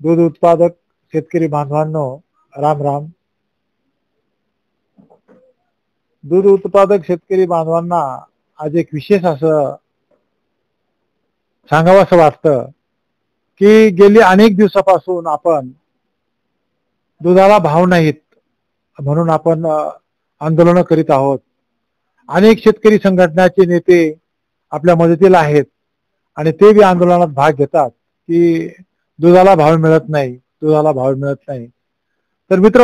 दूध उत्पादक शेतकरी बांधवांनो, राम राम. दूध उत्पादक शेतकरी बांधवांना आज एक विशेष असं सांगावंसं वाटतं की गेली अनेक दिवसापासून आपण दुधाला भाव नाहीत म्हणून आपण आंदोलन करीत आहोत. अनेक शेतकरी संघटनाचे नेते आपल्या मदतीला आहेत आणि ते बी आंदोलनात भाग घेतात की दुधाला भाव मिळत नाही, दुधाला भाव मिळत नाही. तर मित्र,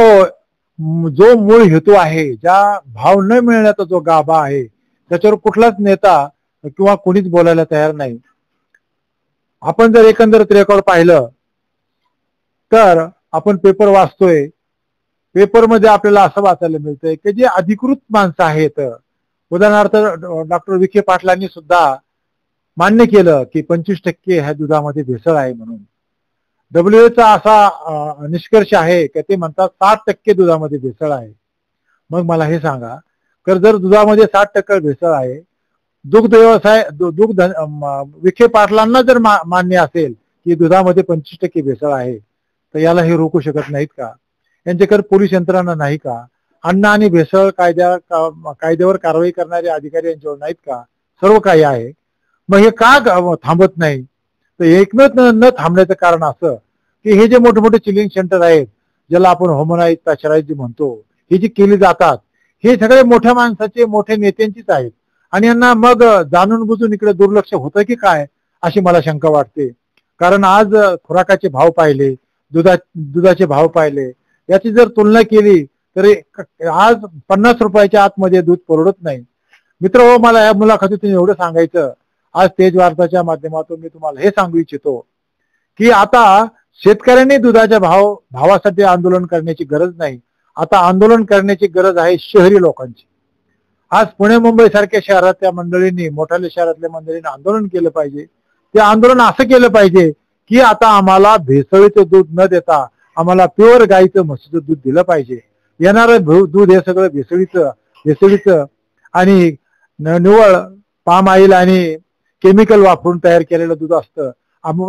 जो मूळ हेतू आहे, ज्या भाव न मिळण्याचा जो गाभा आहे, त्याच्यावर कुठलाच नेता किंवा कोणीच बोलायला तयार नाही. आपण जर एकंदरीत रेकॉर्ड पाहिलं तर आपण पेपर वाचतोय, पेपरमध्ये आपल्याला असं वाचायला मिळतंय की जे अधिकृत माणसं आहेत, उदाहरणार्थ डॉक्टर विखे पाटलांनी सुद्धा मान्य केलं की 25% ह्या दुधामध्ये भेसळ आहे म्हणून. WHO असा निष्कर्ष आहे की ते म्हणतात 60% दुधामध्ये भेसळ आहे. मग मला हे सांगा, तर जर दुधामध्ये 60% भेसळ आहे, दुग्ध व्यवसाय दुग्ध विखे पाटलांना जर मान्य असेल की दुधामध्ये 25% भेसळ आहे, तर याला हे रोखू शकत नाहीत का? यांच्याकडे पोलीस यंत्रणा नाही का? अन्न आणि भेसळ कायद्यावर कारवाई करणारे अधिकारी यांच्यावर नाहीत का? सर्व काही आहे. मग हे का थांबत नाही? तर एकमेव न थांबण्याचं कारण असं की हे जे मोठे मोठे चिलिंग सेंटर आहेत, ज्याला आपण होमोनाईज पाश्चराईज म्हणतो, हे जे केली जातात, हे सगळे मोठ्या माणसाचे, मोठ्या नेत्यांचीच आहेत. आणि यांना मग जाणून बुजून इकडे दुर्लक्ष होतं की काय, अशी मला शंका वाटते. कारण आज खुराकाचे भाव पाहिले, दुधाचे भाव पाहिले, याची जर तुलना केली तर आज 50 रुपयाच्या आतमध्ये दूध परवडत नाही. मित्र हो, मला या मुलाखतीतून एवढं सांगायचं, आज तेज वार्ताच्या माध्यमातून मी तुम्हाला हे सांगू इच्छितो की आता शेतकऱ्यांनी दुधाच्या भावासाठी आंदोलन करण्याची गरज नाही. आता आंदोलन करण्याची गरज आहे शहरी लोकांची. आज पुणे मुंबई सारख्या शहरातल्या मंडळींनी, मोठ्या शहरातल्या मंडळींनी आंदोलन केलं पाहिजे. ते आंदोलन असं केलं पाहिजे की आता आम्हाला भेसळीचं दूध न देता आम्हाला प्युअर गाईचं, म्हशीचं दूध दिलं पाहिजे. येणारं दूध हे सगळं भेसळीचं आणि निव्वळ पाम ऑइल आणि केमिकल वापरून तयार केलेलं दूध असतं.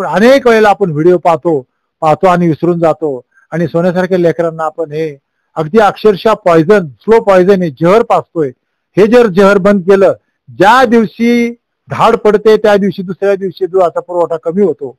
अनेक वेळेला आपण व्हिडिओ पाहतो आणि विसरून जातो. आणि सोन्यासारख्या लेकरांना आपण हे अगदी अक्षरशः पॉइझन, स्लो पॉइझन, हे जहर पाचतोय. हे जर जहर बंद केलं, ज्या दिवशी धाड पडते त्या दिवशी दुसऱ्या दिवशी दुधाचा पुरवठा कमी होतो.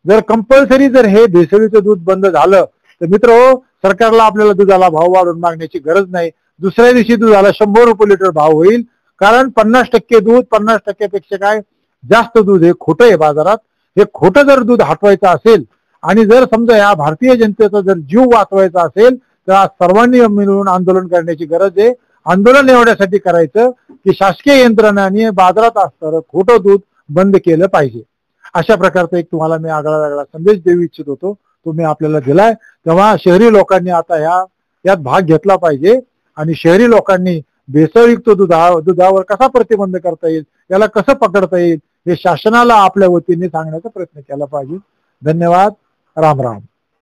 जर कंपल्सरी जर हे भेसळीचं दूध बंद झालं तर मित्र हो, सरकारला आपल्याला दुधाला भाव वाढवून मागण्याची गरज नाही. दुसऱ्या दिवशी दुधाला 100 रुपये लिटर भाव होईल. कारण 50% दूध, 50% काय जास्त दूध हे खोटं आहे बाजारात. हे खोटं जर दूध हटवायचं असेल आणि जर समजा या भारतीय जनतेचा जर जीव वाचवायचा असेल तर आज सर्वांनी मिळून आंदोलन करण्याची गरज आहे. आंदोलन एवढ्यासाठी करायचं की शासकीय यंत्रणांनी बाजारात असणारं खोटं दूध बंद केलं पाहिजे. अशा प्रकारचा एक तुम्हाला मी आगळा वेगळा संदेश देऊ इच्छित होतो, तो मी आपल्याला दिलाय. तेव्हा शहरी लोकांनी आता यात भाग घेतला पाहिजे आणि शहरी लोकांनी भेसळयुक्त दुधावर कसा प्रतिबंध करता येईल, याला कसं पकडता येईल, हे शासनाला आपल्या वतीने सांगण्याचा प्रयत्न केला पाहिजे. धन्यवाद. राम राम.